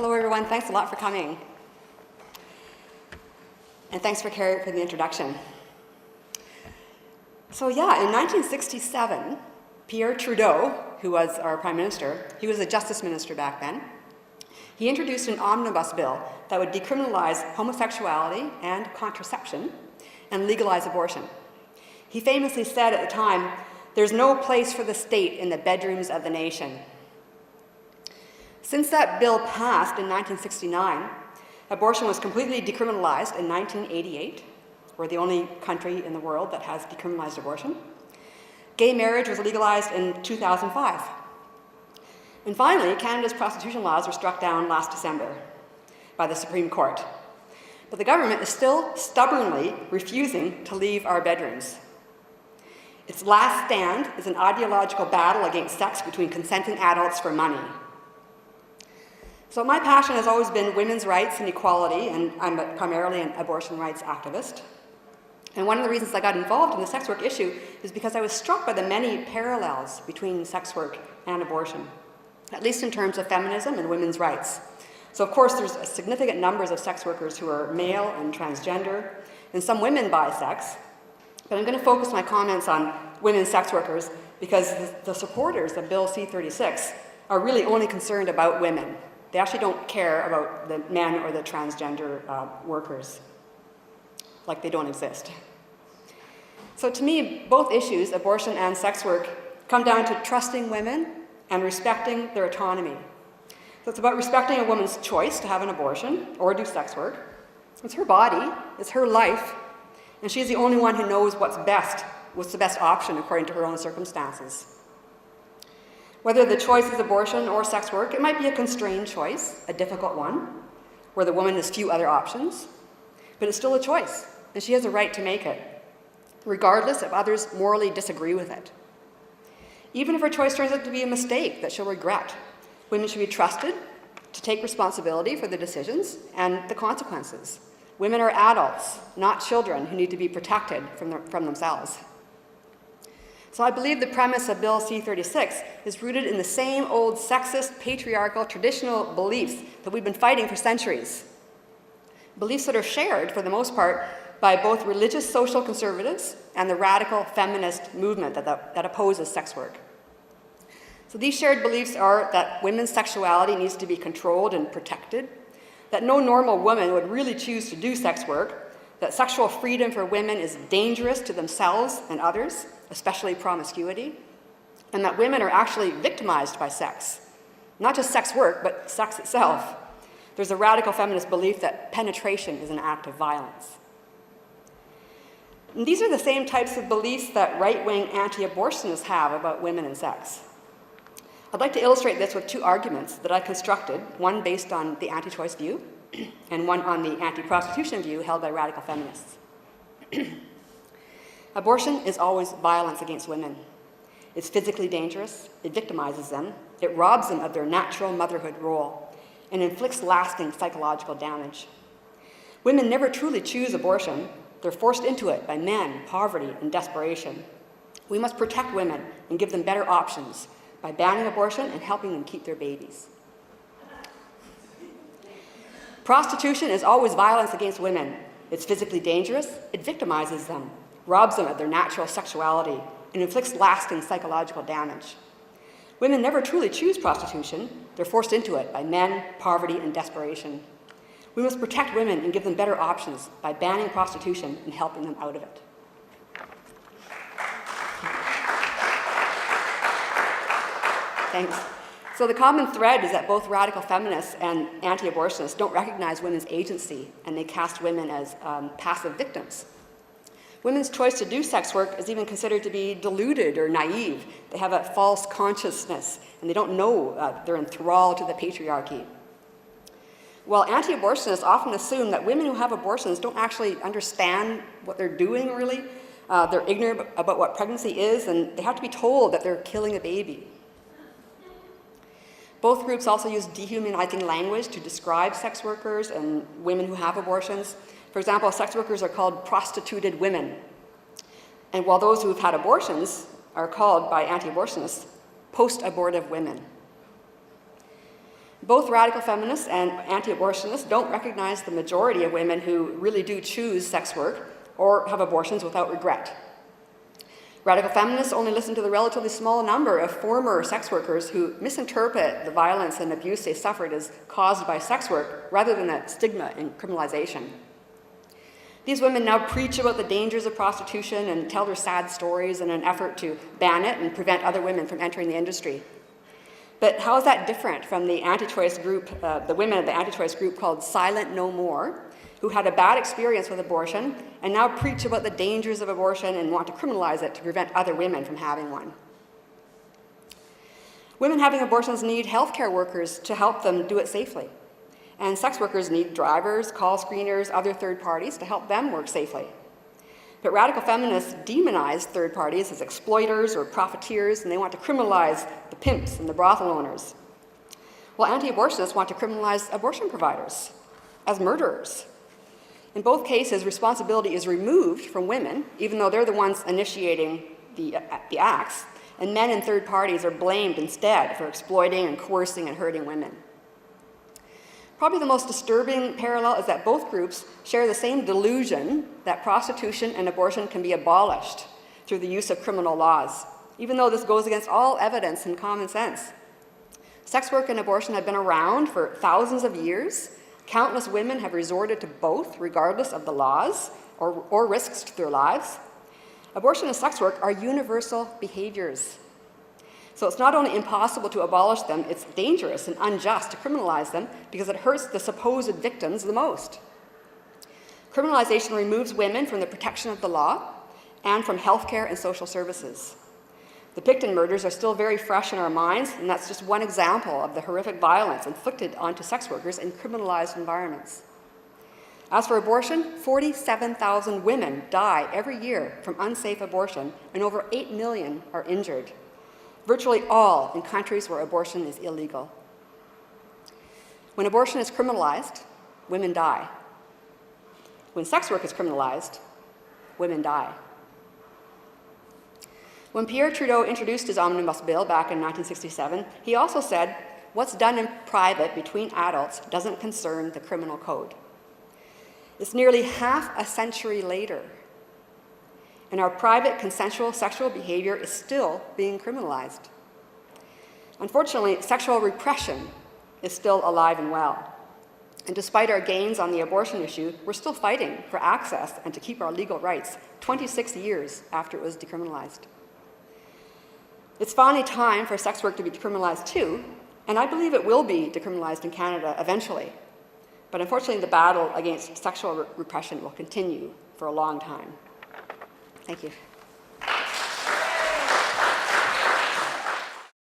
Hello everyone, thanks a lot for coming. And thanks for Carrie for the introduction. So yeah, in 1967, Pierre Trudeau, who was our Prime Minister, he was a Justice Minister back then, he introduced an omnibus bill that would decriminalize homosexuality and contraception and legalize abortion. He famously said at the time, "There's no place for the state in the bedrooms of the nation." Since that bill passed in 1969, abortion was completely decriminalized in 1988. We're the only country in the world that has decriminalized abortion. Gay marriage was legalized in 2005. And finally, Canada's prostitution laws were struck down last December by the Supreme Court. But the government is still stubbornly refusing to leave our bedrooms. Its last stand is an ideological battle against sex between consenting adults for money. So my passion has always been women's rights and equality, and I'm primarily an abortion rights activist. And one of the reasons I got involved in the sex work issue is because I was struck by the many parallels between sex work and abortion, at least in terms of feminism and women's rights. So of course there's significant numbers of sex workers who are male and transgender, and some women bisex, but I'm going to focus my comments on women sex workers because the supporters of Bill C-36 are really only concerned about women. They actually don't care about the men or the transgender workers, like they don't exist. So to me, both issues, abortion and sex work, come down to trusting women and respecting their autonomy. So it's about respecting a woman's choice to have an abortion or do sex work. It's her body, it's her life, and she's the only one who knows what's the best option according to her own circumstances. Whether the choice is abortion or sex work, it might be a constrained choice, a difficult one, where the woman has few other options, but it's still a choice, and she has a right to make it, regardless if others morally disagree with it. Even if her choice turns out to be a mistake that she'll regret, women should be trusted to take responsibility for the decisions and the consequences. Women are adults, not children, who need to be protected from themselves. So I believe the premise of Bill C-36 is rooted in the same old sexist, patriarchal, traditional beliefs that we've been fighting for centuries. Beliefs that are shared, for the most part, by both religious social conservatives and the radical feminist movement that opposes sex work. So these shared beliefs are that women's sexuality needs to be controlled and protected, that no normal woman would really choose to do sex work, that sexual freedom for women is dangerous to themselves and others, especially promiscuity, and that women are actually victimized by sex. Not just sex work, but sex itself. There's a radical feminist belief that penetration is an act of violence. And these are the same types of beliefs that right-wing anti-abortionists have about women and sex. I'd like to illustrate this with two arguments that I constructed, one based on the anti-choice view and one on the anti-prostitution view held by radical feminists. Abortion is always violence against women. It's physically dangerous, it victimizes them, it robs them of their natural motherhood role, and inflicts lasting psychological damage. Women never truly choose abortion. They're forced into it by men, poverty, and desperation. We must protect women and give them better options by banning abortion and helping them keep their babies. Prostitution is always violence against women. It's physically dangerous, it victimizes them, robs them of their natural sexuality, and inflicts lasting psychological damage. Women never truly choose prostitution. They're forced into it by men, poverty, and desperation. We must protect women and give them better options by banning prostitution and helping them out of it. Thanks. So the common thread is that both radical feminists and anti-abortionists don't recognize women's agency, and they cast women as passive victims. Women's choice to do sex work is even considered to be deluded or naive. They have a false consciousness, and they don't know they're enthralled to the patriarchy. While anti-abortionists often assume that women who have abortions don't actually understand what they're doing, really. They're ignorant about what pregnancy is, and they have to be told that they're killing a baby. Both groups also use dehumanizing language to describe sex workers and women who have abortions. For example, sex workers are called prostituted women. And while those who have had abortions are called by anti-abortionists post-abortive women. Both radical feminists and anti-abortionists don't recognize the majority of women who really do choose sex work or have abortions without regret. Radical feminists only listen to the relatively small number of former sex workers who misinterpret the violence and abuse they suffered as caused by sex work rather than a stigma and criminalization. These women now preach about the dangers of prostitution and tell their sad stories in an effort to ban it and prevent other women from entering the industry. But how is that different from the anti-choice group, the women of the anti-choice group called Silent No More, who had a bad experience with abortion and now preach about the dangers of abortion and want to criminalize it to prevent other women from having one? Women having abortions need healthcare workers to help them do it safely. And sex workers need drivers, call screeners, other third parties to help them work safely. But radical feminists demonize third parties as exploiters or profiteers, and they want to criminalize the pimps and the brothel owners. While anti-abortionists want to criminalize abortion providers as murderers. In both cases, responsibility is removed from women, even though they're the ones initiating the acts, and men and third parties are blamed instead for exploiting and coercing and hurting women. Probably the most disturbing parallel is that both groups share the same delusion that prostitution and abortion can be abolished through the use of criminal laws, even though this goes against all evidence and common sense. Sex work and abortion have been around for thousands of years. Countless women have resorted to both, regardless of the laws or risks to their lives. Abortion and sex work are universal behaviors. So it's not only impossible to abolish them, it's dangerous and unjust to criminalize them because it hurts the supposed victims the most. Criminalization removes women from the protection of the law and from healthcare and social services. The Picton murders are still very fresh in our minds, and that's just one example of the horrific violence inflicted onto sex workers in criminalized environments. As for abortion, 47,000 women die every year from unsafe abortion, and over 8 million are injured. Virtually all in countries where abortion is illegal. When abortion is criminalized, women die. When sex work is criminalized, women die. When Pierre Trudeau introduced his omnibus bill back in 1967, he also said, "What's done in private between adults doesn't concern the criminal code." It's nearly half a century later, and our private consensual sexual behavior is still being criminalized. Unfortunately, sexual repression is still alive and well. And despite our gains on the abortion issue, we're still fighting for access and to keep our legal rights 26 years after it was decriminalized. It's finally time for sex work to be decriminalized too, and I believe it will be decriminalized in Canada eventually. But unfortunately, the battle against sexual repression will continue for a long time. Thank you.